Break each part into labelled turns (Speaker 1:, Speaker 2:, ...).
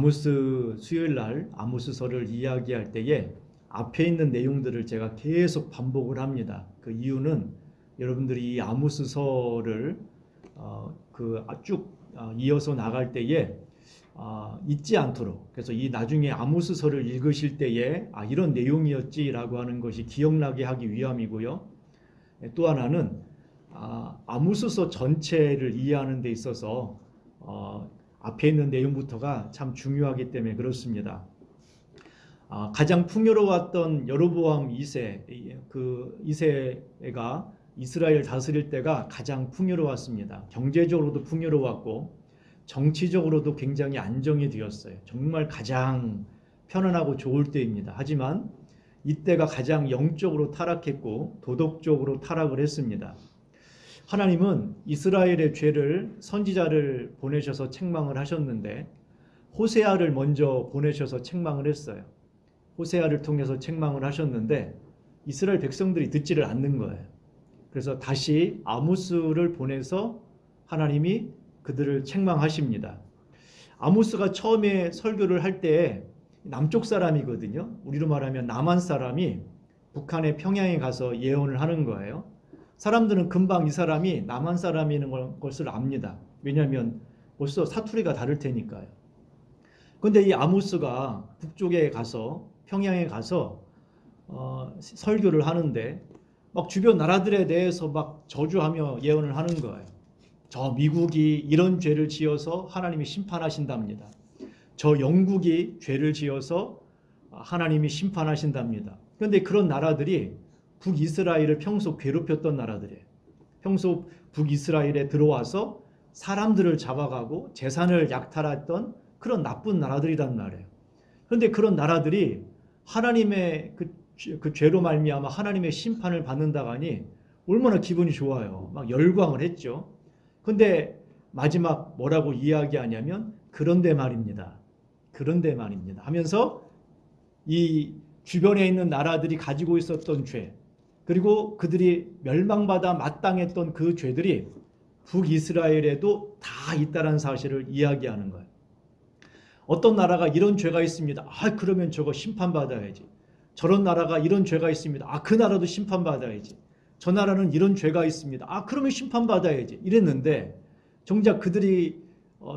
Speaker 1: 아모스 수요일 날 아모스서를 이야기할 때에 앞에 있는 내용들을 제가 계속 반복을 합니다. 그 이유는 여러분들이 이 아모스서를 쭉 이어서 나갈 때에 잊지 않도록, 그래서 이 나중에 아모스서를 읽으실 때에 이런 내용이었지라고 하는 것이 기억나게 하기 위함이고요. 또 하나는 아모스서 전체를 이해하는 데 있어서 앞에 있는 내용부터가 참 중요하기 때문에 그렇습니다. 가장 풍요로웠던 여로보암 2세, 그 2세가 이스라엘 다스릴 때가 가장 풍요로웠습니다. 경제적으로도 풍요로웠고 정치적으로도 굉장히 안정이 되었어요. 정말 가장 편안하고 좋을 때입니다. 하지만 이때가 가장 영적으로 타락했고 도덕적으로 타락을 했습니다. 하나님은 이스라엘의 죄를 선지자를 보내셔서 책망을 하셨는데 호세아를 먼저 보내셔서 책망을 했어요. 호세아를 통해서 책망을 하셨는데 이스라엘 백성들이 듣지를 않는 거예요. 그래서 다시 아모스를 보내서 하나님이 그들을 책망하십니다. 아모스가 처음에 설교를 할 때 남쪽 사람이거든요. 우리로 말하면 남한 사람이 북한의 평양에 가서 예언을 하는 거예요. 사람들은 금방 이 사람이 남한 사람이라는 것을 압니다. 왜냐하면 벌써 사투리가 다를 테니까요. 그런데 이 아모스가 북쪽에 가서 평양에 가서 설교를 하는데 막 주변 나라들에 대해서 막 저주하며 예언을 하는 거예요. 저 미국이 이런 죄를 지어서 하나님이 심판하신답니다. 저 영국이 죄를 지어서 하나님이 심판하신답니다. 그런데 그런 나라들이 북이스라엘을 평소 괴롭혔던 나라들이에요. 평소 북이스라엘에 들어와서 사람들을 잡아가고 재산을 약탈했던 그런 나쁜 나라들이란 말이에요. 그런데 그런 나라들이 하나님의 그 죄로 말미암아 하나님의 심판을 받는다고 하니 얼마나 기분이 좋아요. 막 열광을 했죠. 그런데 마지막 뭐라고 이야기하냐면 그런데 말입니다. 그런데 말입니다. 하면서 이 주변에 있는 나라들이 가지고 있었던 죄, 그리고 그들이 멸망받아 마땅했던 그 죄들이 북이스라엘에도 다 있다는 사실을 이야기하는 거예요. 어떤 나라가 이런 죄가 있습니다. 그러면 저거 심판받아야지. 저런 나라가 이런 죄가 있습니다. 그 나라도 심판받아야지. 저 나라는 이런 죄가 있습니다. 그러면 심판받아야지. 이랬는데 정작 그들이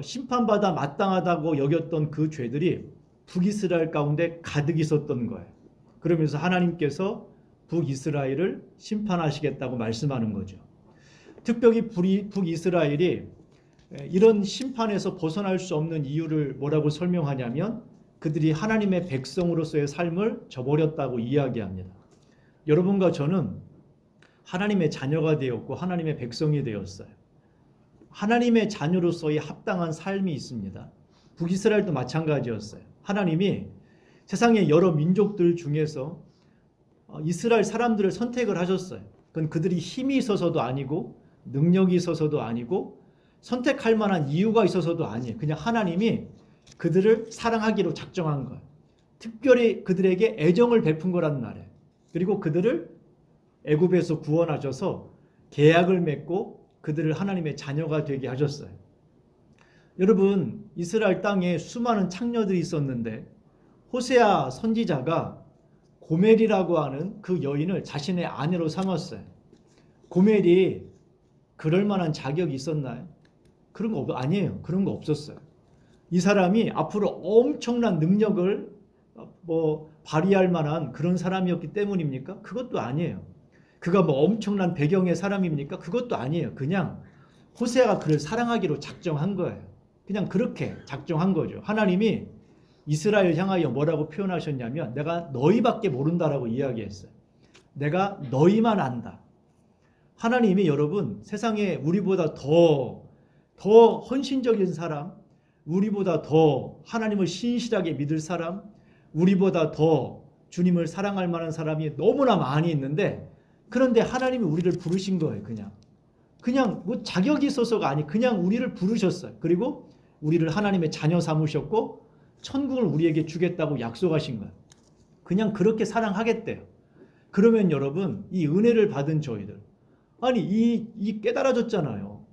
Speaker 1: 심판받아 마땅하다고 여겼던 그 죄들이 북이스라엘 가운데 가득 있었던 거예요. 그러면서 하나님께서 북이스라엘을 심판하시겠다고 말씀하는 거죠. 특별히 북이스라엘이 이런 심판에서 벗어날 수 없는 이유를 뭐라고 설명하냐면 그들이 하나님의 백성으로서의 삶을 저버렸다고 이야기합니다. 여러분과 저는 하나님의 자녀가 되었고 하나님의 백성이 되었어요. 하나님의 자녀로서의 합당한 삶이 있습니다. 북이스라엘도 마찬가지였어요. 하나님이 세상의 여러 민족들 중에서 이스라엘 사람들을 선택을 하셨어요. 그건 그들이 힘이 있어서도 아니고 능력이 있어서도 아니고 선택할 만한 이유가 있어서도 아니에요. 그냥 하나님이 그들을 사랑하기로 작정한 거예요. 특별히 그들에게 애정을 베푼 거란 말이에요. 그리고 그들을 애굽에서 구원하셔서 계약을 맺고 그들을 하나님의 자녀가 되게 하셨어요. 여러분, 이스라엘 땅에 수많은 창녀들이 있었는데 호세아 선지자가 고멜이라고 하는 그 여인을 자신의 아내로 삼았어요. 고멜이 그럴 만한 자격이 있었나요? 그런 거 아니에요. 그런 거 없었어요. 이 사람이 앞으로 엄청난 능력을 발휘할 만한 그런 사람이었기 때문입니까? 그것도 아니에요. 그가 엄청난 배경의 사람입니까? 그것도 아니에요. 그냥 호세아가 그를 사랑하기로 작정한 거예요. 그냥 그렇게 작정한 거죠. 하나님이 이스라엘 향하여 뭐라고 표현하셨냐면 내가 너희밖에 모른다라고 이야기했어요. 내가 너희만 안다. 하나님이 여러분 세상에 우리보다 더 헌신적인 사람, 우리보다 더 하나님을 신실하게 믿을 사람, 우리보다 더 주님을 사랑할 만한 사람이 너무나 많이 있는데 그런데 하나님이 우리를 부르신 거예요. 그냥 자격이 있어서가 아니 그냥 우리를 부르셨어요. 그리고 우리를 하나님의 자녀 삼으셨고 천국을 우리에게 주겠다고 약속하신 거예요. 그냥 그렇게 사랑하겠대요. 그러면 여러분 이 은혜를 받은 저희들 이 깨달아졌잖아요.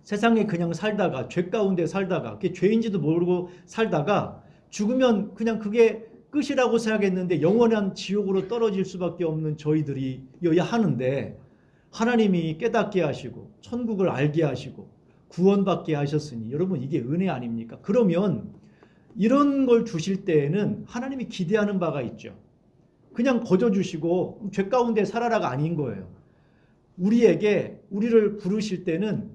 Speaker 1: 세상에 그냥 살다가 죄 가운데 살다가 그게 죄인지도 모르고 살다가 죽으면 그냥 그게 끝이라고 생각했는데 영원한 지옥으로 떨어질 수밖에 없는 저희들이어야 하는데 하나님이 깨닫게 하시고 천국을 알게 하시고 구원받게 하셨으니 여러분 이게 은혜 아닙니까? 그러면 이런 걸 주실 때에는 하나님이 기대하는 바가 있죠. 그냥 거저 주시고 죄 가운데 살아라가 아닌 거예요. 우리를 부르실 때는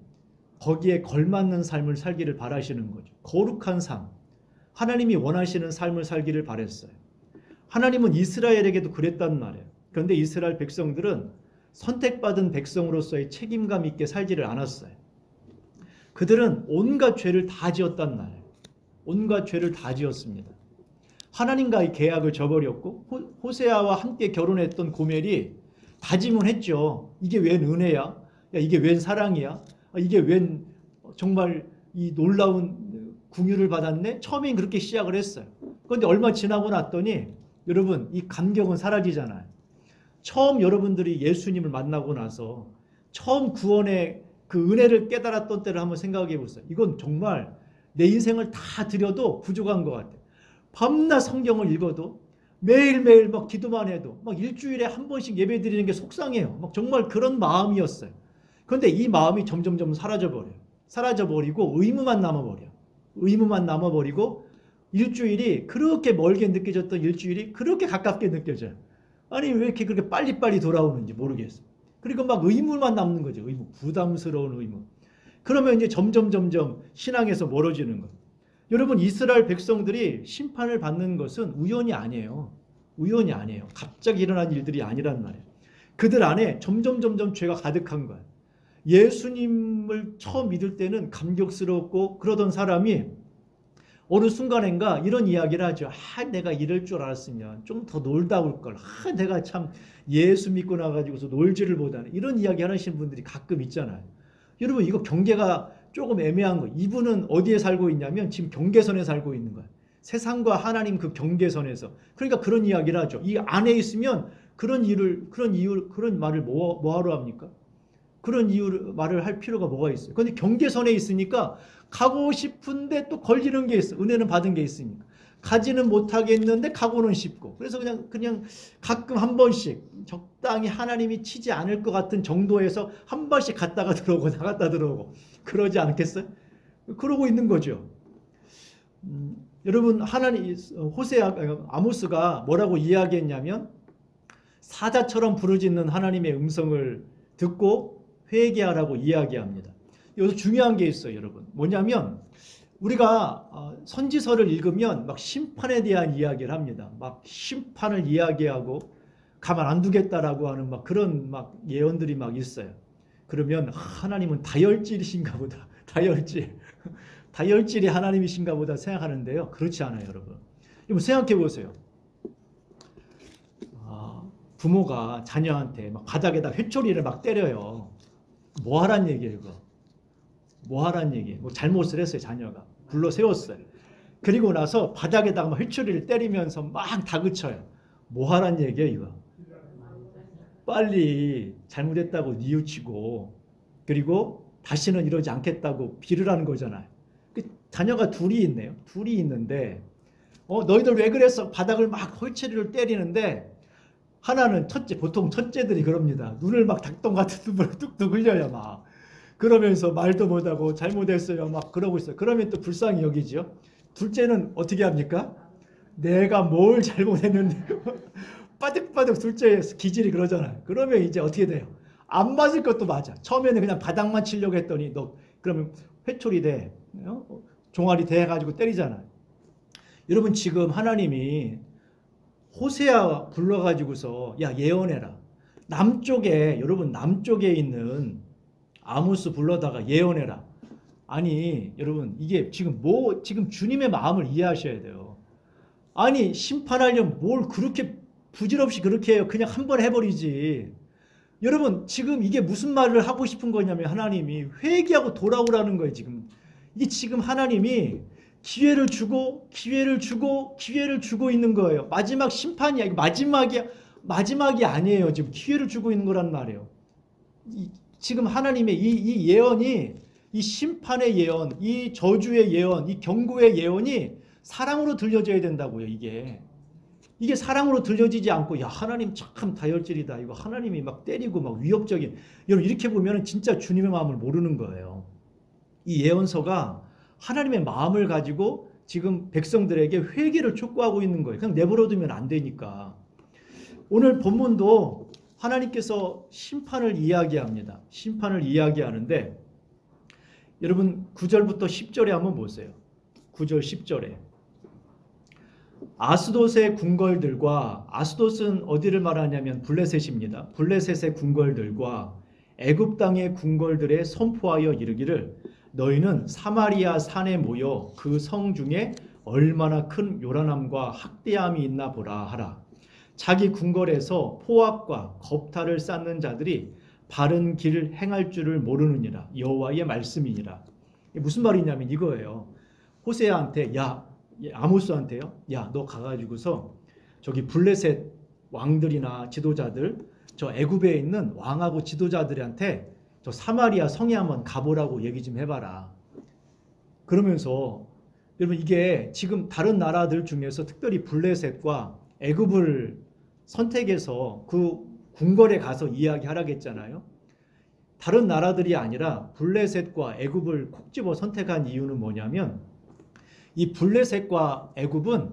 Speaker 1: 거기에 걸맞는 삶을 살기를 바라시는 거죠. 거룩한 삶. 하나님이 원하시는 삶을 살기를 바랬어요. 하나님은 이스라엘에게도 그랬단 말이에요. 그런데 이스라엘 백성들은 선택받은 백성으로서의 책임감 있게 살지를 않았어요. 그들은 온갖 죄를 다 지었단 말이에요. 온갖 죄를 다 지었습니다. 하나님과의 계약을 저버렸고 호세아와 함께 결혼했던 고멜이 다짐을 했죠. 이게 웬 은혜야? 야, 이게 웬 사랑이야? 이게 웬 정말 이 놀라운 궁유를 받았네? 처음엔 그렇게 시작을 했어요. 그런데 얼마 지나고 났더니 여러분 이 감격은 사라지잖아요. 처음 여러분들이 예수님을 만나고 나서 처음 구원의 그 은혜를 깨달았던 때를 한번 생각해 보세요. 이건 정말 내 인생을 다 드려도 부족한 것 같아요. 밤낮 성경을 읽어도 매일매일 막 기도만 해도 막 일주일에 한 번씩 예배 드리는 게 속상해요. 막 정말 그런 마음이었어요. 그런데 이 마음이 점점점 사라져버려요. 사라져버리고 의무만 남아버려요. 의무만 남아버리고 일주일이 그렇게 멀게 느껴졌던 일주일이 그렇게 가깝게 느껴져요. 아니 왜 이렇게 그렇게 빨리빨리 돌아오는지 모르겠어요. 그리고 막 의무만 남는 거죠. 의무, 부담스러운 의무. 그러면 이제 점점 신앙에서 멀어지는 거예요. 여러분 이스라엘 백성들이 심판을 받는 것은 우연이 아니에요. 우연이 아니에요. 갑자기 일어난 일들이 아니란 말이에요. 그들 안에 점점 죄가 가득한 거예요. 예수님을 처음 믿을 때는 감격스럽고 그러던 사람이 어느 순간인가 이런 이야기를 하죠. 내가 이럴 줄 알았으면 좀 더 놀다 올 걸. 내가 참 예수 믿고 나가지고서 놀지를 못하네. 이런 이야기 하시는 분들이 가끔 있잖아요. 여러분 이거 경계가 조금 애매한 거예요. 이분은 어디에 살고 있냐면 지금 경계선에 살고 있는 거예요. 세상과 하나님 그 경계선에서. 그러니까 그런 이야기를 하죠. 이 안에 있으면 그런 말을 뭐하러 합니까? 그런 말을 할 필요가 뭐가 있어요. 그런데 경계선에 있으니까 가고 싶은데 또 걸리는 게 있어. 은혜는 받은 게 있으니까. 가지는 못하겠는데 가고는 싶고. 그래서 그냥 가끔 한 번씩 적당히 하나님이 치지 않을 것 같은 정도에서 한 번씩 갔다가 들어오고 나갔다 들어오고. 그러지 않겠어요? 그러고 있는 거죠. 여러분 아모스가 뭐라고 이야기했냐면 사자처럼 부르짖는 하나님의 음성을 듣고 회개하라고 이야기합니다. 여기서 중요한 게 있어요, 여러분. 뭐냐면 우리가 선지서를 읽으면 막 심판에 대한 이야기를 합니다. 막 심판을 이야기하고 가만 안 두겠다라고 하는 막 그런 막 예언들이 막 있어요. 그러면 하나님은 다혈질이신가 보다. 다혈질이 하나님이신가 보다 생각하는데요. 그렇지 않아요, 여러분. 여러분 생각해 보세요. 부모가 자녀한테 막 바닥에다 회초리를 막 때려요. 뭐 하란 얘기예요, 이거? 뭐 하란 얘기예요? 뭐 잘못을 했어요, 자녀가. 불러 세웠어요. 그리고 나서 바닥에다가 막 회초리를 때리면서 막 다그쳐요. 뭐 하란 얘기예요, 이거? 빨리 잘못했다고 뉘우치고 그리고 다시는 이러지 않겠다고 빌으라는 거잖아요. 자녀가 둘이 있네요. 둘이 있는데 너희들 왜 그랬어? 바닥을 막 회초리를 때리는데 하나는 보통 첫째들이 그럽니다. 눈을 막 닭똥 같은 눈을 뚝뚝 흘려요, 막. 그러면서 말도 못하고 잘못했어요, 막 그러고 있어요. 그러면 또 불쌍히 여기죠. 둘째는 어떻게 합니까? 내가 뭘 잘못했는데 빠득빠득 둘째 기질이 그러잖아요. 그러면 이제 어떻게 돼요? 안 맞을 것도 맞아. 처음에는 그냥 바닥만 치려고 했더니 너 그러면 회초리 대, 종아리 대 해가지고 때리잖아요. 여러분 지금 하나님이 호세아 불러가지고서 야 예언해라. 여러분 남쪽에 있는 아모스 불러다가 예언해라. 아니 여러분 이게 지금 지금 주님의 마음을 이해하셔야 돼요. 아니 심판하려면 뭘 그렇게 부질없이 그렇게 해요. 그냥 한번 해버리지. 여러분 지금 이게 무슨 말을 하고 싶은 거냐면 하나님이 회개하고 돌아오라는 거예요. 이게 지금 하나님이 기회를 주고 있는 거예요. 마지막 심판이야. 이거 마지막이 아니에요. 지금 기회를 주고 있는 거란 말이에요. 지금 하나님의 이 예언이 이 심판의 예언, 이 저주의 예언, 이 경고의 예언이 사랑으로 들려져야 된다고요. 이게 사랑으로 들려지지 않고 야 하나님 참 다혈질이다. 이거 하나님이 막 때리고 막 위협적인 여러분 이렇게 보면 진짜 주님의 마음을 모르는 거예요. 이 예언서가 하나님의 마음을 가지고 지금 백성들에게 회개를 촉구하고 있는 거예요. 그냥 내버려두면 안 되니까. 오늘 본문도 하나님께서 심판을 이야기합니다. 심판을 이야기하는데 여러분 9절부터 10절에 한번 보세요. 9절 10절에 아스돗의 궁궐들과 아스돗은 어디를 말하냐면 블레셋입니다. 블레셋의 궁궐들과 애굽 땅의 궁궐들에 선포하여 이르기를 너희는 사마리아 산에 모여 그 성 중에 얼마나 큰 요란함과 학대함이 있나 보라 하라. 자기 궁궐에서 포악과 겁탈을 쌓는 자들이 바른 길을 행할 줄을 모르느니라. 여호와의 말씀이니라. 무슨 말이냐면 이거예요. 호세아한테 아모스한테요. 야, 너 가가지고서 저기 블레셋 왕들이나 지도자들 저 애굽에 있는 왕하고 지도자들한테 저 사마리아 성에 한번 가보라고 얘기 좀 해봐라. 그러면서 여러분 이게 지금 다른 나라들 중에서 특별히 블레셋과 애굽을 선택해서 그 궁궐에 가서 이야기하라고 했잖아요. 다른 나라들이 아니라 블레셋과 애굽을 콕 집어 선택한 이유는 뭐냐면 이 블레셋과 애굽은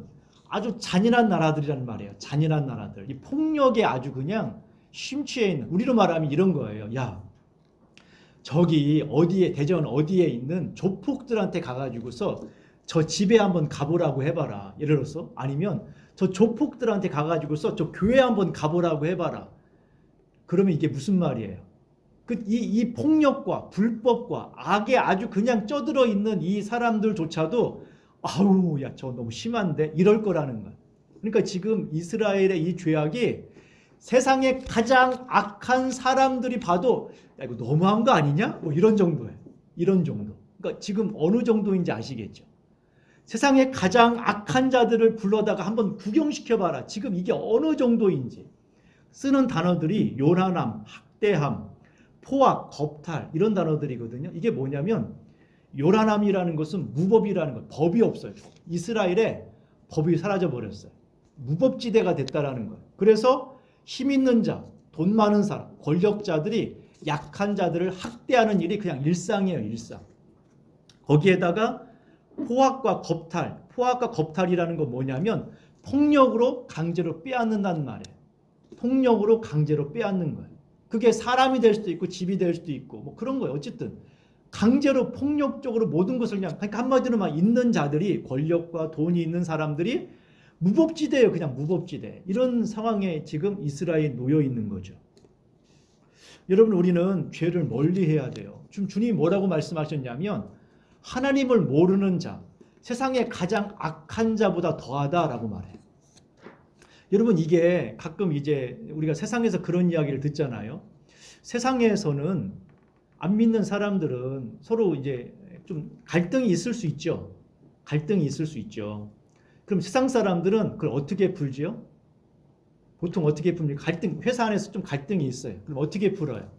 Speaker 1: 아주 잔인한 나라들이란 말이에요. 잔인한 나라들. 이 폭력에 아주 그냥 심취해 있는, 우리로 말하면 이런 거예요. 야, 저기 어디에, 대전 어디에 있는 조폭들한테 가가지고서 저 집에 한번 가보라고 해봐라. 예를 들어서 아니면 저 조폭들한테 가가지고서 저 교회 한번 가보라고 해봐라. 그러면 이게 무슨 말이에요? 이 폭력과 불법과 악에 아주 그냥 쪄들어 있는 이 사람들조차도 아우, 야, 저 너무 심한데? 이럴 거라는 거야. 그러니까 지금 이스라엘의 이 죄악이 세상에 가장 악한 사람들이 봐도 야, 이거 너무한 거 아니냐? 뭐 이런 정도예요. 이런 정도. 그러니까 지금 어느 정도인지 아시겠죠? 세상에 가장 악한 자들을 불러다가 한번 구경시켜봐라. 지금 이게 어느 정도인지. 쓰는 단어들이 요란함, 학대함, 포악, 겁탈 이런 단어들이거든요. 이게 뭐냐면 요란함이라는 것은 무법이라는 것, 법이 없어요. 이스라엘에 법이 사라져 버렸어요. 무법지대가 됐다라는 거예요. 그래서 힘 있는 자, 돈 많은 사람, 권력자들이 약한 자들을 학대하는 일이 그냥 일상이에요, 일상. 거기에다가 포악과 겁탈이라는 건 뭐냐면 폭력으로 강제로 빼앗는다는 말이에요. 폭력으로 강제로 빼앗는 거예요. 그게 사람이 될 수도 있고 집이 될 수도 있고 뭐 그런 거예요. 어쨌든 강제로 폭력적으로 모든 것을 그냥, 그러니까 한마디로 막 있는 자들이, 권력과 돈이 있는 사람들이 무법지대예요. 그냥 무법지대. 이런 상황에 지금 이스라엘이 놓여 있는 거죠. 여러분, 우리는 죄를 멀리 해야 돼요. 지금 주님이 뭐라고 말씀하셨냐면 하나님을 모르는 자, 세상에 가장 악한 자보다 더하다라고 말해요. 여러분, 이게 가끔 이제 우리가 세상에서 그런 이야기를 듣잖아요. 세상에서는 안 믿는 사람들은 서로 이제 좀 갈등이 있을 수 있죠. 갈등이 있을 수 있죠. 그럼 세상 사람들은 그걸 어떻게 풀지요? 보통 어떻게 풉니까? 갈등, 회사 안에서 좀 갈등이 있어요. 그럼 어떻게 풀어요?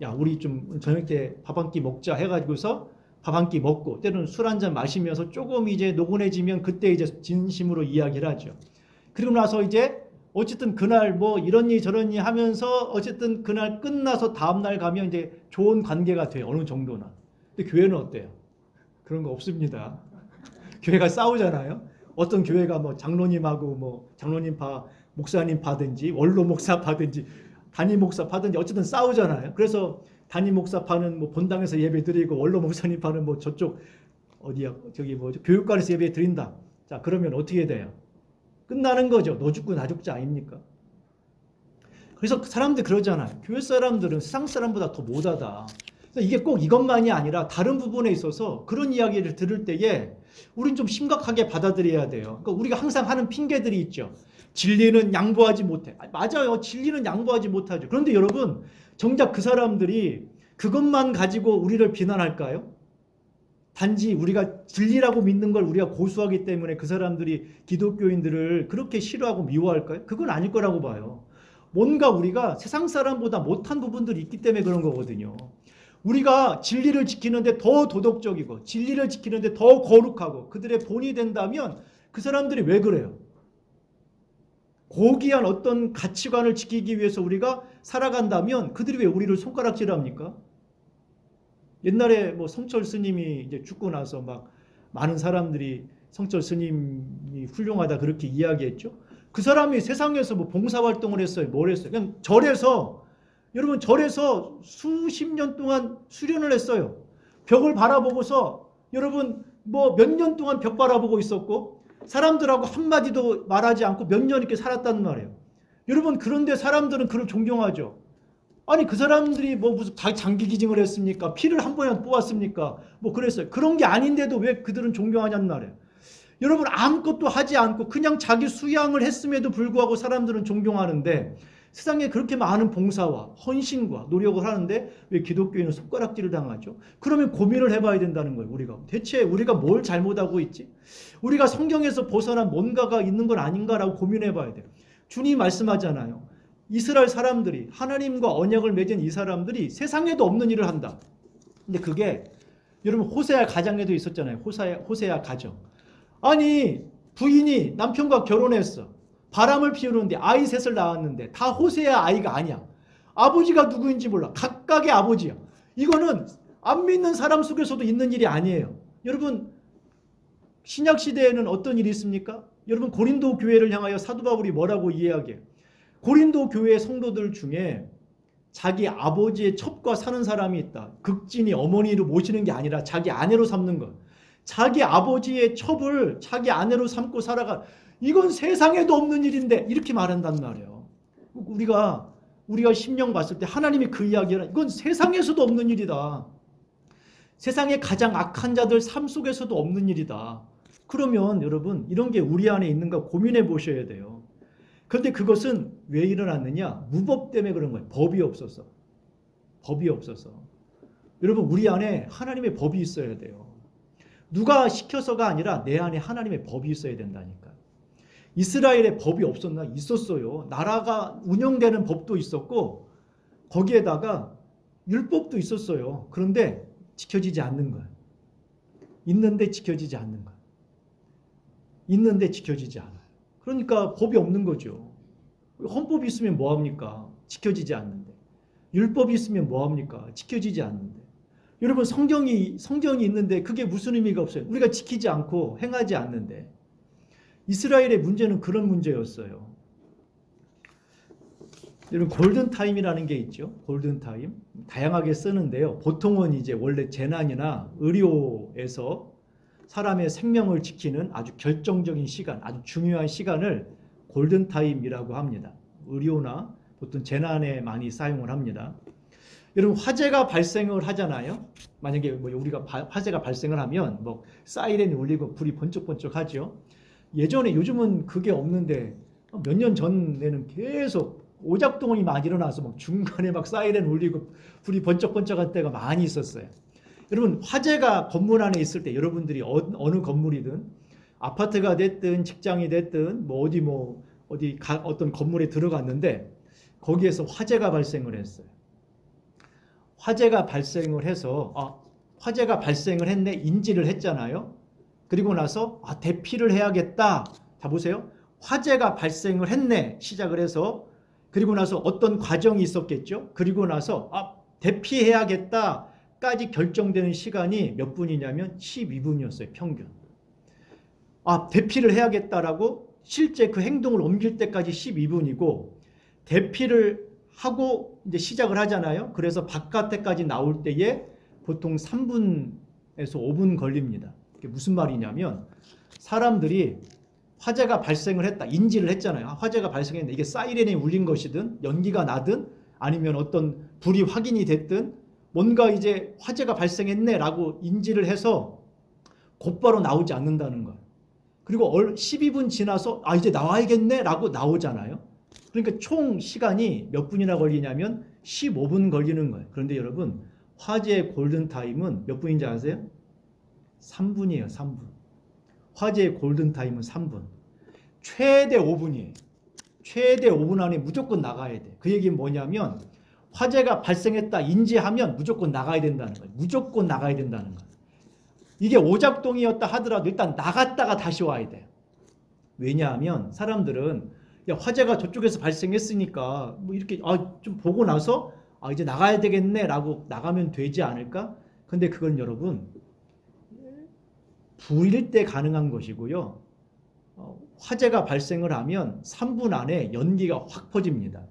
Speaker 1: 야, 우리 좀 저녁 때 밥 한 끼 먹자 해가지고서 밥 한 끼 먹고 때로는 술 한 잔 마시면서 조금 이제 노곤해지면 그때 이제 진심으로 이야기를 하죠. 그리고 나서 이제 어쨌든 그날 뭐 이러니 저러니 하면서 어쨌든 그날 끝나서 다음날 가면 이제 좋은 관계가 돼요. 어느 정도나. 근데 교회는 어때요? 그런 거 없습니다. 교회가 싸우잖아요. 어떤 교회가 뭐 장로님하고 뭐 장로님 파, 목사님 파든지 원로 목사 파든지 단임 목사 파든지 어쨌든 싸우잖아요. 그래서 단임 목사 파는 뭐 본당에서 예배 드리고 원로 목사님 파는 뭐 저쪽 어디야 저기 뭐 교육관에서 예배 드린다. 자, 그러면 어떻게 돼요? 끝나는 거죠. 너 죽고 나 죽자 아닙니까? 그래서 사람들 그러잖아요. 교회 사람들은 세상 사람보다 더 못하다. 이게 꼭 이것만이 아니라 다른 부분에 있어서 그런 이야기를 들을 때에 우린 좀 심각하게 받아들여야 돼요. 그러니까 우리가 항상 하는 핑계들이 있죠. 진리는 양보하지 못해. 맞아요. 진리는 양보하지 못하죠. 그런데 여러분, 정작 그 사람들이 그것만 가지고 우리를 비난할까요? 단지 우리가 진리라고 믿는 걸 우리가 고수하기 때문에 그 사람들이 기독교인들을 그렇게 싫어하고 미워할까요? 그건 아닐 거라고 봐요. 뭔가 우리가 세상 사람보다 못한 부분들이 있기 때문에 그런 거거든요. 우리가 진리를 지키는데 더 도덕적이고 진리를 지키는데 더 거룩하고 그들의 본이 된다면 그 사람들이 왜 그래요? 고귀한 어떤 가치관을 지키기 위해서 우리가 살아간다면 그들이 왜 우리를 손가락질합니까? 옛날에 뭐 성철 스님이 이제 죽고 나서 막 많은 사람들이 성철 스님이 훌륭하다 그렇게 이야기했죠. 그 사람이 세상에서 뭐 봉사활동을 했어요. 뭘 했어요? 그냥 절에서, 여러분 절에서 수십 년 동안 수련을 했어요. 벽을 바라보고서 여러분 뭐 몇 년 동안 벽 바라보고 있었고 사람들하고 한마디도 말하지 않고 몇 년 이렇게 살았단 말이에요. 여러분 그런데 사람들은 그를 존경하죠. 아니 그 사람들이 뭐 무슨 장기 기증을 했습니까? 피를 한 번이나 뽑았습니까? 뭐 그랬어요. 그런 게 아닌데도 왜 그들은 존경하냐는 말이에요. 여러분 아무것도 하지 않고 그냥 자기 수양을 했음에도 불구하고 사람들은 존경하는데 세상에 그렇게 많은 봉사와 헌신과 노력을 하는데 왜 기독교인은 손가락질을 당하죠? 그러면 고민을 해봐야 된다는 거예요. 우리가 대체 우리가 뭘 잘못하고 있지? 우리가 성경에서 벗어난 뭔가가 있는 건 아닌가라고 고민해봐야 돼요. 주님이 말씀하잖아요. 이스라엘 사람들이 하나님과 언약을 맺은 이 사람들이 세상에도 없는 일을 한다. 근데 그게 여러분 호세아 가정에도 있었잖아요. 호세아 가정. 아니 부인이 남편과 결혼했어. 바람을 피우는데 아이 셋을 낳았는데 다 호세아 아이가 아니야. 아버지가 누구인지 몰라. 각각의 아버지야. 이거는 안 믿는 사람 속에서도 있는 일이 아니에요. 여러분 신약시대에는 어떤 일이 있습니까? 여러분 고린도 교회를 향하여 사도 바울이 뭐라고 이야기해요? 고린도 교회 성도들 중에 자기 아버지의 첩과 사는 사람이 있다. 극진히 어머니를 모시는 게 아니라 자기 아내로 삼는 것. 자기 아버지의 첩을 자기 아내로 삼고 살아가. 이건 세상에도 없는 일인데 이렇게 말한단 말이에요. 우리가 심령 봤을 때 하나님이 그 이야기를 이건 세상에서도 없는 일이다. 세상에 가장 악한 자들 삶 속에서도 없는 일이다. 그러면 여러분 이런 게 우리 안에 있는가 고민해 보셔야 돼요. 그런데 그것은 왜 일어났느냐? 무법 때문에 그런 거예요. 법이 없어서. 법이 없어서. 여러분 우리 안에 하나님의 법이 있어야 돼요. 누가 시켜서가 아니라 내 안에 하나님의 법이 있어야 된다니까. 이스라엘에 법이 없었나? 있었어요. 나라가 운영되는 법도 있었고 거기에다가 율법도 있었어요. 그런데 지켜지지 않는 거예요. 있는데 지켜지지 않는 거예요. 있는데 지켜지지 않아요. 그러니까 법이 없는 거죠. 헌법이 있으면 뭐합니까? 지켜지지 않는데. 율법이 있으면 뭐합니까? 지켜지지 않는데. 여러분 성경이 있는데 그게 무슨 의미가 없어요. 우리가 지키지 않고 행하지 않는데. 이스라엘의 문제는 그런 문제였어요. 여러분 골든타임이라는 게 있죠. 골든타임. 다양하게 쓰는데요. 보통은 이제 원래 재난이나 의료에서 사람의 생명을 지키는 아주 결정적인 시간, 아주 중요한 시간을 골든타임이라고 합니다. 의료나 보통 재난에 많이 사용을 합니다. 여러분 화재가 발생을 하잖아요. 만약에 뭐 우리가 화재가 발생을 하면 뭐 사이렌이 울리고 불이 번쩍번쩍 하죠. 예전에 요즘은 그게 없는데 몇 년 전에는 계속 오작동이 막 일어나서 막 중간에 막 사이렌 울리고 불이 번쩍번쩍할 때가 많이 있었어요. 여러분 화재가 건물 안에 있을 때 여러분들이 어느 건물이든 아파트가 됐든 직장이 됐든 어떤 건물에 들어갔는데 거기에서 화재가 발생을 했어요. 화재가 발생을 해서 화재가 발생을 했네 인지를 했잖아요. 그리고 나서 대피를 해야겠다. 자 보세요. 화재가 발생을 했네 시작을 해서 그리고 나서 어떤 과정이 있었겠죠. 그리고 나서 대피해야겠다까지 결정되는 시간이 몇 분이냐면 12분이었어요. 평균. 대피를 해야겠다라고 실제 그 행동을 옮길 때까지 12분이고 대피를 하고 이제 시작을 하잖아요. 그래서 바깥에까지 나올 때에 보통 3분에서 5분 걸립니다. 이게 무슨 말이냐면 사람들이 화재가 발생을 했다. 인지를 했잖아요. 화재가 발생했는데 이게 사이렌이 울린 것이든 연기가 나든 아니면 어떤 불이 확인이 됐든 뭔가 이제 화재가 발생했네라고 인지를 해서 곧바로 나오지 않는다는 거예요. 그리고 12분 지나서 이제 나와야겠네라고 나오잖아요. 그러니까 총 시간이 몇 분이나 걸리냐면 15분 걸리는 거예요. 그런데 여러분 화재의 골든타임은 몇 분인지 아세요? 3분이에요. 3분. 화재의 골든타임은 3분. 최대 5분이에요. 최대 5분 안에 무조건 나가야 돼. 그 얘기는 뭐냐면 화재가 발생했다 인지하면 무조건 나가야 된다는 거예요. 무조건 나가야 된다는 거예요. 이게 오작동이었다 하더라도 일단 나갔다가 다시 와야 돼요. 왜냐하면 사람들은 야, 화재가 저쪽에서 발생했으니까 뭐 이렇게 좀 보고 나서 이제 나가야 되겠네 라고 나가면 되지 않을까? 근데 그건 여러분 불일 때 가능한 것이고요. 화재가 발생을 하면 3분 안에 연기가 확 퍼집니다.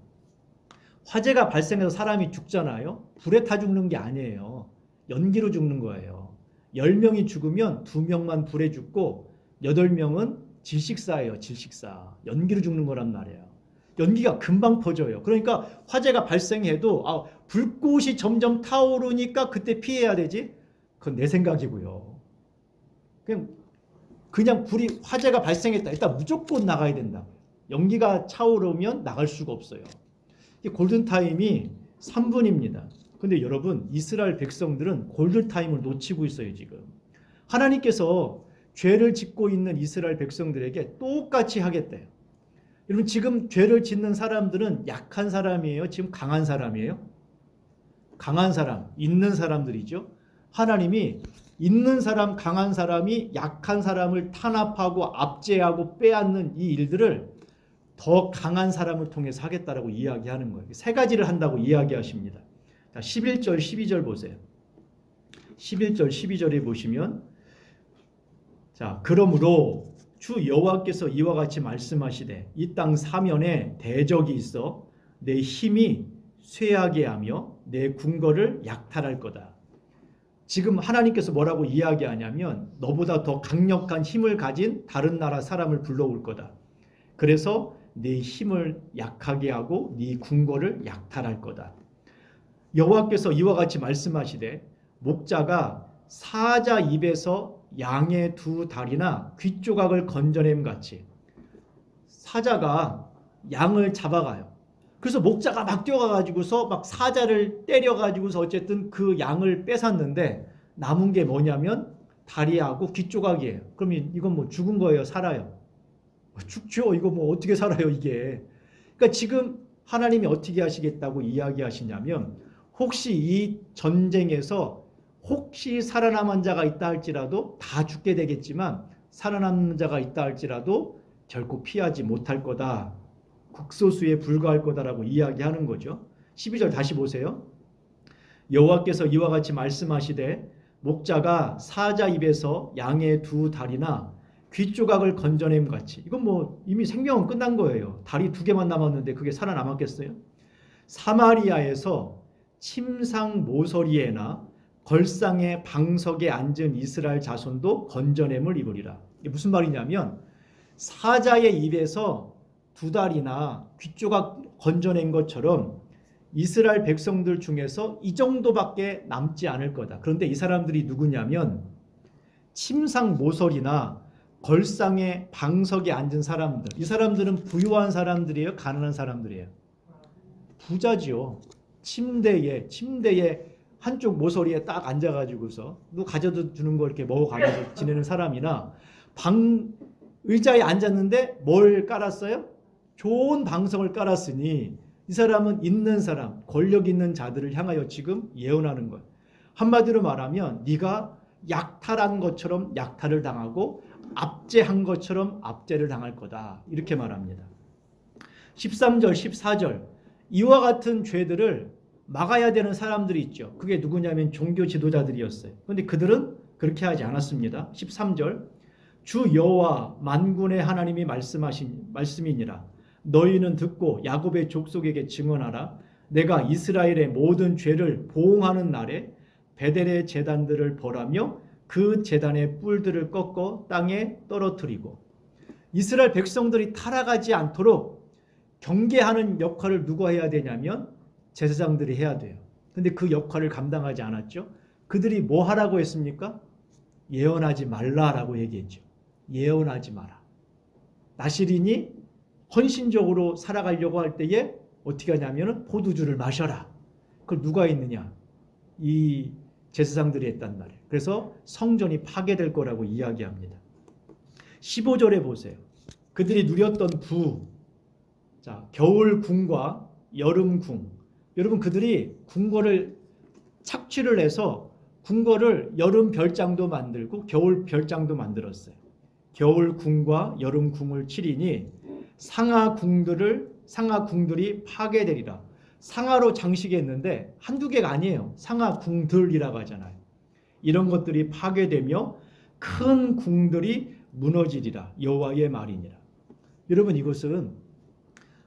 Speaker 1: 화재가 발생해서 사람이 죽잖아요. 불에 타 죽는 게 아니에요. 연기로 죽는 거예요. 10명이 죽으면 2명만 불에 죽고 8명은 질식사예요. 질식사. 연기로 죽는 거란 말이에요. 연기가 금방 퍼져요. 그러니까 화재가 발생해도 불꽃이 점점 타오르니까 그때 피해야 되지? 그건 내 생각이고요. 그냥 화재가 발생했다. 일단 무조건 나가야 된다. 연기가 차오르면 나갈 수가 없어요. 골든타임이 3분입니다. 근데 여러분 이스라엘 백성들은 골든타임을 놓치고 있어요. 지금 하나님께서 죄를 짓고 있는 이스라엘 백성들에게 똑같이 하겠대요. 여러분 지금 죄를 짓는 사람들은 약한 사람이에요? 지금 강한 사람이에요? 강한 사람, 있는 사람들이죠. 하나님이 있는 사람, 강한 사람이 약한 사람을 탄압하고 압제하고 빼앗는 이 일들을 더 강한 사람을 통해서 하겠다라고 이야기하는 거예요. 세 가지를 한다고 이야기하십니다. 자, 11절, 12절 보세요. 11절, 12절에 보시면 자, 그러므로 주 여호와께서 이와 같이 말씀하시되 이 땅 사면에 대적이 있어 내 힘이 쇠하게 하며 내 궁궐을 약탈할 거다. 지금 하나님께서 뭐라고 이야기하냐면 너보다 더 강력한 힘을 가진 다른 나라 사람을 불러올 거다. 그래서 네 힘을 약하게 하고 네 궁궐을 약탈할 거다. 여호와께서 이와 같이 말씀하시되 목자가 사자 입에서 양의 두 다리나 귀 조각을 건져냄 같이 사자가 양을 잡아가요. 그래서 목자가 막 뛰어가가지고서 막 사자를 때려가지고서 어쨌든 그 양을 뺏었는데 남은 게 뭐냐면 다리하고 귀 조각이에요. 그러면 이건 뭐 죽은 거예요? 살아요? 죽죠. 이거 뭐 어떻게 살아요 이게. 그러니까 지금 하나님이 어떻게 하시겠다고 이야기하시냐면 혹시 이 전쟁에서 혹시 살아남은 자가 있다 할지라도 다 죽게 되겠지만 살아남은 자가 있다 할지라도 결코 피하지 못할 거다. 극소수에 불과할 거다라고 이야기하는 거죠. 12절 다시 보세요. 여호와께서 이와 같이 말씀하시되 목자가 사자 입에서 양의 두 다리나 귀 조각을 건져냄 같이 이건 뭐 이미 생명은 끝난 거예요. 다리 2개만 남았는데 그게 살아남았겠어요? 사마리아에서 침상 모서리에나 걸상의 방석에 앉은 이스라엘 자손도 건져냄을 입으리라. 이게 무슨 말이냐면 사자의 입에서 2다리나 귀 조각 건져낸 것처럼 이스라엘 백성들 중에서 이 정도밖에 남지 않을 거다. 그런데 이 사람들이 누구냐면 침상 모서리나 걸상의 방석에 앉은 사람들. 이 사람들은 부유한 사람들이에요? 가난한 사람들이에요? 부자지요. 침대에 한쪽 모서리에 딱 앉아가지고서 누구 가져다 주는 거 이렇게 먹어가면서 지내는 사람이나 의자에 앉았는데 뭘 깔았어요? 좋은 방석을 깔았으니 이 사람은 있는 사람, 권력 있는 자들을 향하여 지금 예언하는 거예요. 한마디로 말하면 네가 약탈한 것처럼 약탈을 당하고 압제한 것처럼 압제를 당할 거다. 이렇게 말합니다. 13절, 14절 이와 같은 죄들을 막아야 되는 사람들이 있죠. 그게 누구냐면 종교 지도자들이었어요. 그런데 그들은 그렇게 하지 않았습니다. 13절 주 여호와 만군의 하나님이 말씀이니라. 너희는 듣고 야곱의 족속에게 증언하라. 내가 이스라엘의 모든 죄를 보응하는 날에 베델의 제단들을 벌하며 그 제단의 뿔들을 꺾어 땅에 떨어뜨리고. 이스라엘 백성들이 타락하지 않도록 경계하는 역할을 누가 해야 되냐면 제사장들이 해야 돼요. 근데 그 역할을 감당하지 않았죠. 그들이 뭐 하라고 했습니까? 예언하지 말라라고 얘기했죠. 예언하지 마라. 나실인이 헌신적으로 살아가려고 할 때에 어떻게 하냐면 포도주를 마셔라. 그걸 누가 했느냐? 이 제사장들이 했단 말이에요. 그래서 성전이 파괴될 거라고 이야기합니다. 15절에 보세요. 그들이 누렸던 부. 자, 겨울 궁과 여름 궁. 여러분 그들이 궁궐을 착취를 해서 궁궐을 여름 별장도 만들고 겨울 별장도 만들었어요. 겨울 궁과 여름 궁을 치리니 상하 궁들이 파괴되리라. 상하로 장식했는데 한두 개가 아니에요. 상하 궁들이라고 하잖아요. 이런 것들이 파괴되며 큰 궁들이 무너지리라. 여호와의 말이니라. 여러분 이것은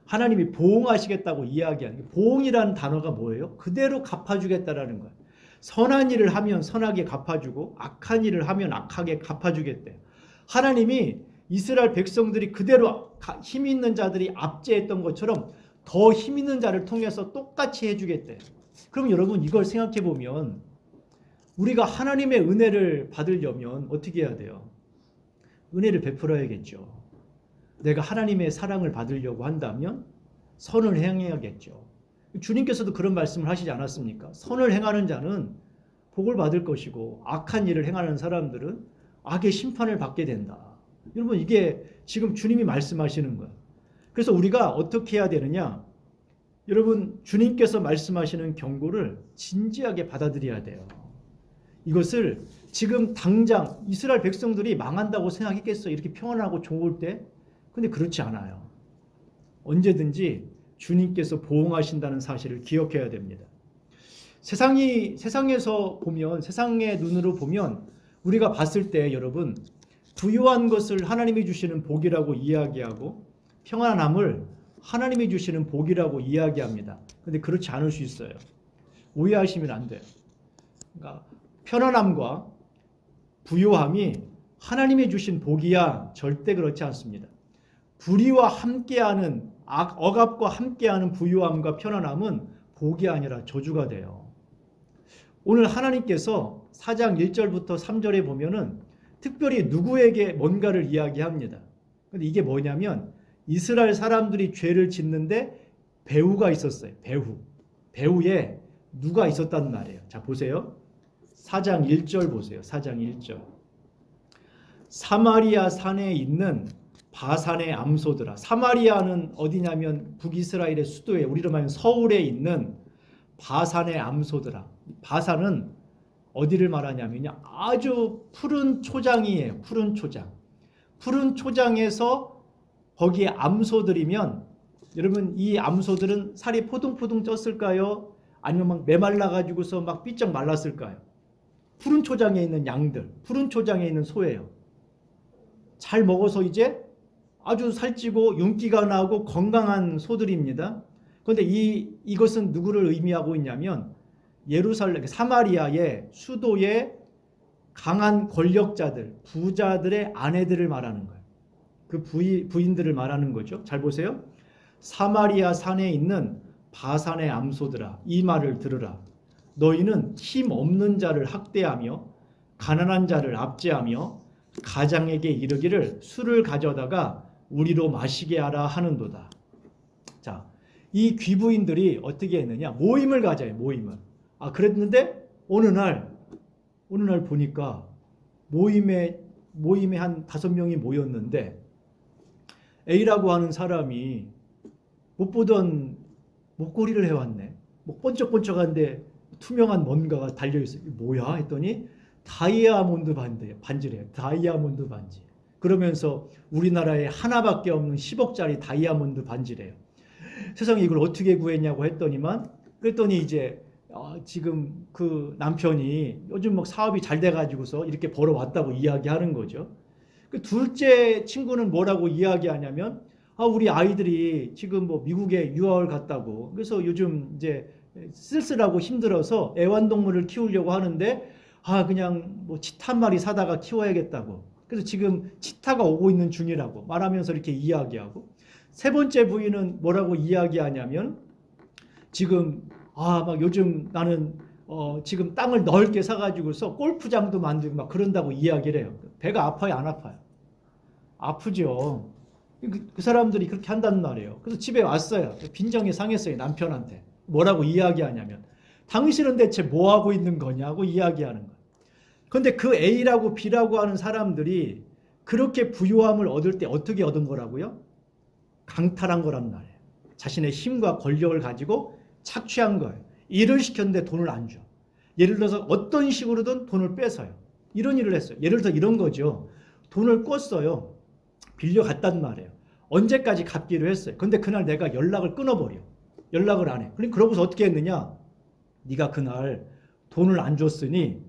Speaker 1: 하나님이 보응하시겠다고 이야기하는 거예요. 보응이라는 단어가 뭐예요? 그대로 갚아주겠다라는 거예요. 선한 일을 하면 선하게 갚아주고 악한 일을 하면 악하게 갚아주겠대요. 하나님이 이스라엘 백성들이 그대로 힘 있는 자들이 압제했던 것처럼 더 힘 있는 자를 통해서 똑같이 해주겠대요. 그럼 여러분 이걸 생각해 보면 우리가 하나님의 은혜를 받으려면 어떻게 해야 돼요? 은혜를 베풀어야겠죠. 내가 하나님의 사랑을 받으려고 한다면 선을 행해야겠죠. 주님께서도 그런 말씀을 하시지 않았습니까? 선을 행하는 자는 복을 받을 것이고 악한 일을 행하는 사람들은 악의 심판을 받게 된다. 여러분 이게 지금 주님이 말씀하시는 거예요. 그래서 우리가 어떻게 해야 되느냐? 여러분 주님께서 말씀하시는 경고를 진지하게 받아들여야 돼요. 이것을 지금 당장 이스라엘 백성들이 망한다고 생각했겠어요? 이렇게 평안하고 좋을 때? 근데 그렇지 않아요. 언제든지 주님께서 보응하신다는 사실을 기억해야 됩니다. 세상에서 보면, 세상의 눈으로 보면 우리가 봤을 때 여러분 부유한 것을 하나님이 주시는 복이라고 이야기하고 평안함을 하나님이 주시는 복이라고 이야기합니다. 근데 그렇지 않을 수 있어요. 오해하시면 안 돼요. 그러니까 편안함과 부유함이 하나님이 주신 복이야? 절대 그렇지 않습니다. 불의와 함께하는 억압과 함께하는 부유함과 편안함은 복이 아니라 저주가 돼요. 오늘 하나님께서 4장 1절부터 3절에 보면은 특별히 누구에게 뭔가를 이야기합니다. 근데 이게 뭐냐면 이스라엘 사람들이 죄를 짓는데 배후가 있었어요. 배후에 누가 있었단 말이에요. 자 보세요. 4장 1절 보세요. 4장 1절. 사마리아 산에 있는 바산의 암소들아. 사마리아는 어디냐면 북이스라엘의 수도에 우리로 말하면 서울에 있는 바산의 암소들아. 바산은 어디를 말하냐면요. 아주 푸른 초장이에요. 푸른 초장. 푸른 초장에서 거기에 암소들이면 여러분 이 암소들은 살이 포동포동 쪘을까요? 아니면 막 메말라 가지고서 막 삐쩍 말랐을까요? 푸른 초장에 있는 양들, 푸른 초장에 있는 소예요. 잘 먹어서 이제 아주 살찌고 윤기가 나고 건강한 소들입니다. 그런데 이것은 누구를 의미하고 있냐면 예루살렘, 사마리아의 수도의 강한 권력자들, 부자들의 아내들을 말하는 거예요. 그 부인들을 말하는 거죠. 잘 보세요. 사마리아 산에 있는 바산의 암소들아, 이 말을 들으라. 너희는 힘 없는 자를 학대하며 가난한 자를 압제하며 가장에게 이르기를 술을 가져다가 우리로 마시게 하라 하는도다. 자, 이 귀부인들이 어떻게 했느냐? 모임을 가져요. 모임을. 그랬는데 어느 날 보니까 모임에 한 5명이 모였는데 A라고 하는 사람이 못 보던 목걸이를 해왔네. 뭐 번쩍번쩍한데 투명한 뭔가가 달려있어요. 뭐야? 했더니 다이아몬드 반지래요. 다이아몬드 반지. 그러면서 우리나라에 하나밖에 없는 10억짜리 다이아몬드 반지래요. 세상에 이걸 어떻게 구했냐고 그랬더니 이제 지금 그 남편이 요즘 막 사업이 잘 돼가지고서 이렇게 벌어왔다고 이야기하는 거죠. 그 둘째 친구는 뭐라고 이야기하냐면 우리 아이들이 지금 뭐 미국에 유학을 갔다고 그래서 요즘 이제 쓸쓸하고 힘들어서 애완동물을 키우려고 하는데 그냥 뭐 치타 한 마리 사다가 키워야겠다고 그래서 지금 치타가 오고 있는 중이라고 말하면서 이렇게 이야기하고 세 번째 부인은 뭐라고 이야기하냐면 지금 막 요즘 나는 지금 땅을 넓게 사가지고서 골프장도 만들고 막 그런다고 이야기를 해요. 배가 아파요, 안 아파요? 아프죠. 그 사람들이 그렇게 한단 말이에요. 그래서 집에 왔어요. 빈정이 상했어요, 남편한테. 뭐라고 이야기하냐면 당신은 대체 뭐 하고 있는 거냐고 이야기하는 거예요. 그런데 그 A라고 B라고 하는 사람들이 그렇게 부유함을 얻을 때 어떻게 얻은 거라고요? 강탈한 거란 말이에요. 자신의 힘과 권력을 가지고 착취한 거예요. 일을 시켰는데 돈을 안 줘. 예를 들어서 어떤 식으로든 돈을 뺏어요. 이런 일을 했어요. 예를 들어 이런 거죠. 돈을 꿨어요. 빌려갔단 말이에요. 언제까지 갚기로 했어요. 근데 그날 내가 연락을 끊어버려. 연락을 안 해. 그러고서 어떻게 했느냐. 네가 그날 돈을 안 줬으니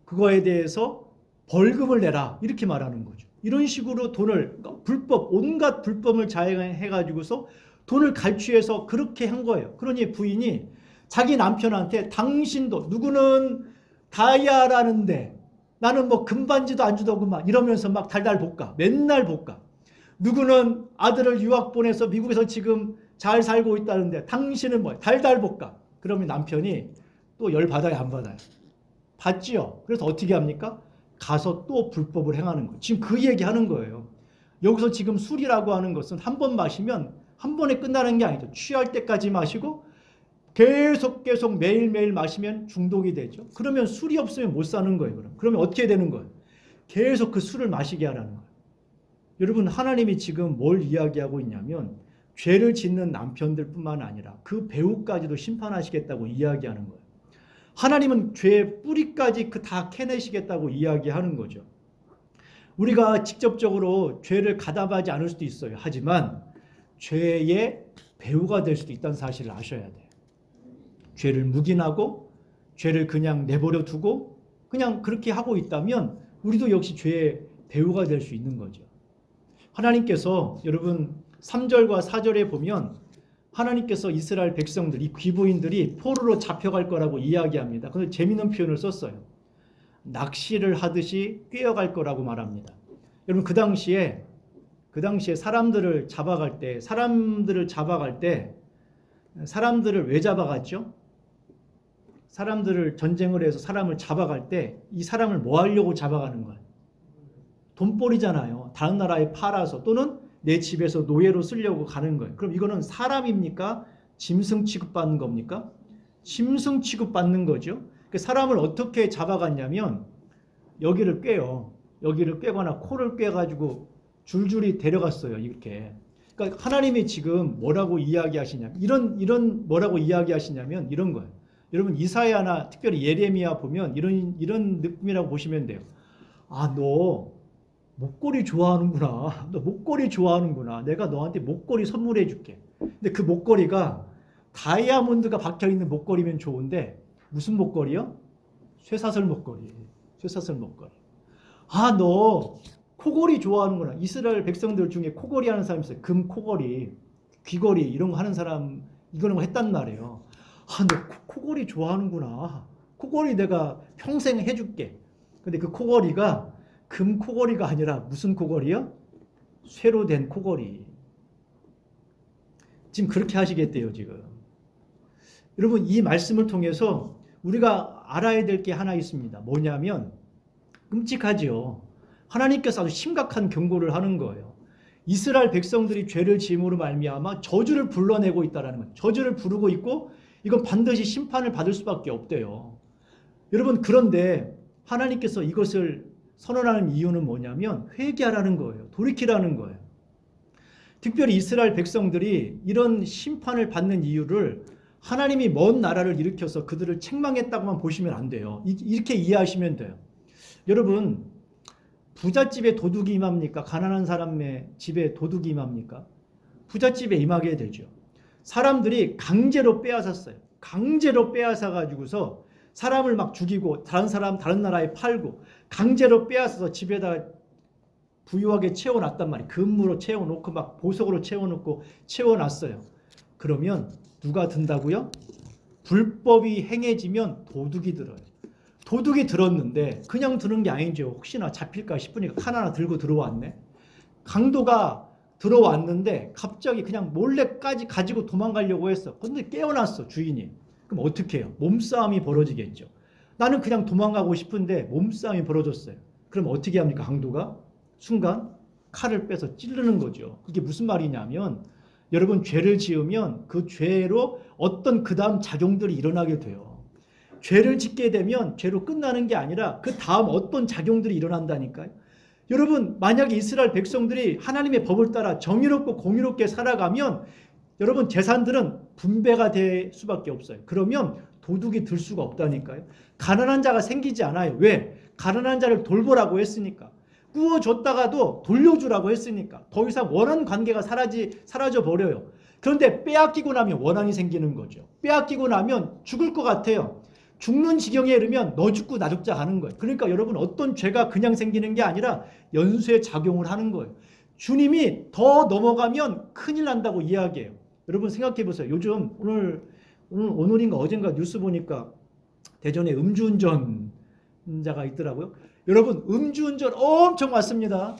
Speaker 1: 그거에 대해서 벌금을 내라. 이렇게 말하는 거죠. 이런 식으로 돈을 불법, 온갖 불법을 자행해가지고서 돈을 갈취해서 그렇게 한 거예요. 그러니 부인이 자기 남편한테 당신도 누구는 다이아라는데 나는 뭐 금반지도 안 주더구만 이러면서 막 달달 볶아. 맨날 볶아. 누구는 아들을 유학 보내서 미국에서 지금 잘 살고 있다는데 당신은 뭐야? 달달 볶아. 그러면 남편이 또 열 받아요, 안 받아요? 받지요. 그래서 어떻게 합니까? 가서 또 불법을 행하는 거예요. 지금 그 얘기하는 거예요. 여기서 지금 술이라고 하는 것은 한 번 마시면 한 번에 끝나는 게 아니죠. 취할 때까지 마시고 계속 매일매일 마시면 중독이 되죠. 그러면 술이 없으면 못 사는 거예요. 그러면 어떻게 되는 거예요? 계속 그 술을 마시게 하라는 거예요. 여러분, 하나님이 지금 뭘 이야기하고 있냐면 죄를 짓는 남편들뿐만 아니라 그 배우까지도 심판하시겠다고 이야기하는 거예요. 하나님은 죄의 뿌리까지 다 캐내시겠다고 이야기하는 거죠. 우리가 직접적으로 죄를 가담하지 않을 수도 있어요. 하지만 죄의 배우가 될 수도 있다는 사실을 아셔야 돼요. 죄를 묵인하고 죄를 그냥 내버려 두고 그냥 그렇게 하고 있다면 우리도 역시 죄의 배우가 될 수 있는 거죠. 하나님께서 여러분 3절과 4절에 보면 하나님께서 이스라엘 백성들, 이 귀부인들이 포로로 잡혀갈 거라고 이야기합니다. 그런데 재미있는 표현을 썼어요. 낚시를 하듯이 꿰어갈 거라고 말합니다. 여러분 그 당시에 사람들을 잡아갈 때 사람들을 왜 잡아갔죠? 사람들을 전쟁을 해서 사람을 잡아갈 때 이 사람을 뭐 하려고 잡아가는 거예요? 돈벌이잖아요. 다른 나라에 팔아서 또는 내 집에서 노예로 쓰려고 가는 거예요. 그럼 이거는 사람입니까? 짐승 취급받는 겁니까? 짐승 취급받는 거죠. 사람을 어떻게 잡아갔냐면 여기를 꿰요. 여기를 꿰거나 코를 꿰가지고 줄줄이 데려갔어요. 이렇게. 그러니까 하나님이 지금 뭐라고 이야기하시냐면 뭐라고 이야기하시냐면 이런 거예요. 여러분 이사야나 특별히 예레미야 보면 이런 느낌이라고 보시면 돼요. 아, 너 목걸이 좋아하는구나. 너 목걸이 좋아하는구나. 내가 너한테 목걸이 선물해 줄게. 근데 그 목걸이가 다이아몬드가 박혀있는 목걸이면 좋은데 무슨 목걸이요? 쇠사슬 목걸이. 쇠사슬 목걸이. 아, 너 코걸이 좋아하는구나. 이스라엘 백성들 중에 코걸이 하는 사람이 있어요. 금 코걸이, 귀걸이 이런 거 하는 사람 이거는 했단 말이에요. 아, 너 코걸이 좋아하는구나. 코걸이 내가 평생 해줄게. 근데 그 코걸이가 금 코걸이가 아니라 무슨 코걸이요? 쇠로 된 코걸이. 지금 그렇게 하시겠대요, 지금. 여러분, 이 말씀을 통해서 우리가 알아야 될 게 하나 있습니다. 뭐냐면, 끔찍하지요. 하나님께서 아주 심각한 경고를 하는 거예요. 이스라엘 백성들이 죄를 지음으로 말미암아 저주를 불러내고 있다는 거예요. 저주를 부르고 있고, 이건 반드시 심판을 받을 수밖에 없대요. 여러분, 그런데 하나님께서 이것을 선언하는 이유는 뭐냐면 회개하라는 거예요. 돌이키라는 거예요. 특별히 이스라엘 백성들이 이런 심판을 받는 이유를 하나님이 먼 나라를 일으켜서 그들을 책망했다고만 보시면 안 돼요. 이렇게 이해하시면 돼요. 여러분, 부잣집에 도둑이 임합니까? 가난한 사람의 집에 도둑이 임합니까? 부잣집에 임하게 되죠. 사람들이 강제로 빼앗았어요. 강제로 빼앗아 가지고서 사람을 막 죽이고 다른 나라에 팔고 강제로 빼앗아서 집에다 부유하게 채워놨단 말이에요. 금으로 채워놓고 막 보석으로 채워놓고 채워놨어요. 그러면 누가 든다고요? 불법이 행해지면 도둑이 들어요. 도둑이 들었는데 그냥 드는 게 아니죠. 혹시나 잡힐까 싶으니까 칼 하나 들고 들어왔네. 강도가 들어왔는데 갑자기 그냥 몰래까지 가지고 도망가려고 했어. 근데 깨어났어, 주인이. 그럼 어떻게 해요? 몸싸움이 벌어지겠죠. 나는 그냥 도망가고 싶은데 몸싸움이 벌어졌어요. 그럼 어떻게 합니까? 강도가 순간 칼을 빼서 찌르는 거죠. 그게 무슨 말이냐면 여러분, 죄를 지으면 그 죄로 어떤 그 다음 작용들이 일어나게 돼요. 죄를 짓게 되면 죄로 끝나는 게 아니라 그 다음 어떤 작용들이 일어난다니까요. 여러분, 만약에 이스라엘 백성들이 하나님의 법을 따라 정의롭고 공의롭게 살아가면 여러분, 재산들은 분배가 될 수밖에 없어요. 그러면 도둑이 들 수가 없다니까요. 가난한 자가 생기지 않아요. 왜? 가난한 자를 돌보라고 했으니까. 구워줬다가도 돌려주라고 했으니까. 더 이상 원한 관계가 사라져 버려요. 그런데 빼앗기고 나면 원한이 생기는 거죠. 빼앗기고 나면 죽을 것 같아요. 죽는 지경에 이르면 너 죽고 나 죽자 하는 거예요. 그러니까 여러분, 어떤 죄가 그냥 생기는 게 아니라 연쇄 작용을 하는 거예요. 주님이 더 넘어가면 큰일 난다고 이야기해요. 여러분 생각해 보세요. 요즘 오늘인가 어젠가 뉴스 보니까 대전에 음주운전자가 있더라고요. 여러분, 음주운전 엄청 많습니다.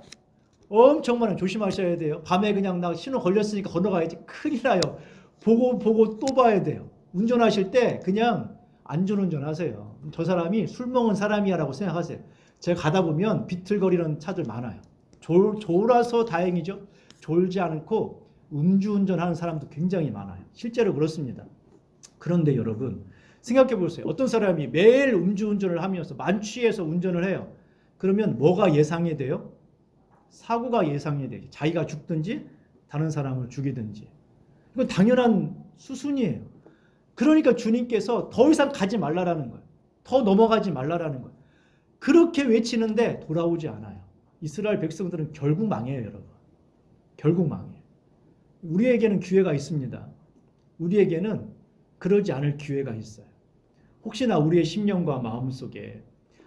Speaker 1: 엄청 많아요. 조심하셔야 돼요. 밤에 그냥 나 신호 걸렸으니까 건너가야지. 큰일 나요. 보고 또 봐야 돼요. 운전하실 때 그냥 안전운전 하세요. 저 사람이 술 먹은 사람이야 라고 생각하세요. 제가 가다 보면 비틀거리는 차들 많아요. 졸아서 다행이죠. 졸지 않고 음주운전하는 사람도 굉장히 많아요. 실제로 그렇습니다. 그런데 여러분 생각해 보세요. 어떤 사람이 매일 음주운전을 하면서 만취해서 운전을 해요. 그러면 뭐가 예상이 돼요? 사고가 예상이 되죠. 자기가 죽든지 다른 사람을 죽이든지. 이건 당연한 수순이에요. 그러니까 주님께서 더 이상 가지 말라라는 거예요. 더 넘어가지 말라라는 거예요. 그렇게 외치는데 돌아오지 않아요. 이스라엘 백성들은 결국 망해요, 여러분. 결국 망해요. 우리에게는 기회가 있습니다. 우리에게는 그러지 않을 기회가 있어요. 혹시나 우리의 심령과 마음속에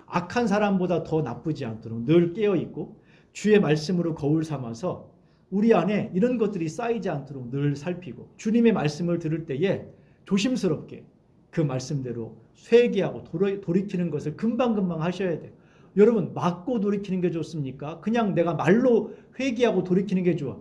Speaker 1: 악한 사람보다 더 나쁘지 않도록 늘 깨어있고 주의 말씀으로 거울 삼아서 우리 안에 이런 것들이 쌓이지 않도록 늘 살피고 주님의 말씀을 들을 때에 조심스럽게 그 말씀대로 회개하고 돌이키는 것을 금방금방 하셔야 돼요. 여러분, 맞고 돌이키는 게 좋습니까? 그냥 내가 말로 회개하고 돌이키는 게 좋아?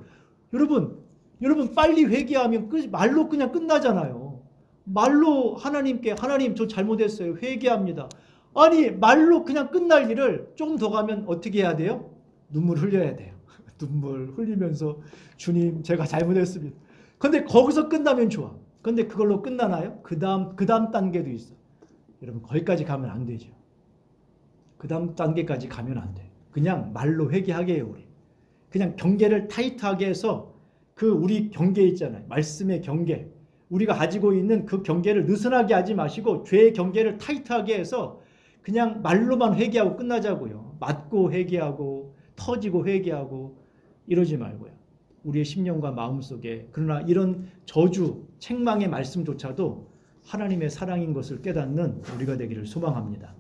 Speaker 1: 여러분 빨리 회개하면 말로 그냥 끝나잖아요. 말로 하나님께 하나님 저 잘못했어요. 회개합니다. 아니 말로 그냥 끝날 일을 조금 더 가면 어떻게 해야 돼요? 눈물 흘려야 돼요. 눈물 흘리면서 주님 제가 잘못했습니다. 근데 거기서 끝나면 좋아. 근데 그걸로 끝나나요? 그 다음 단계도 있어. 여러분 거기까지 가면 안 되죠. 그 다음 단계까지 가면 안 돼. 그냥 말로 회개하게 해요. 우리 그냥 경계를 타이트하게 해서 그 우리 경계 있잖아요. 말씀의 경계. 우리가 가지고 있는 그 경계를 느슨하게 하지 마시고 죄의 경계를 타이트하게 해서 그냥 말로만 회개하고 끝나자고요. 맞고 회개하고 터지고 회개하고 이러지 말고요. 우리의 심령과 마음속에 그러나 이런 저주, 책망의 말씀조차도 하나님의 사랑인 것을 깨닫는 우리가 되기를 소망합니다.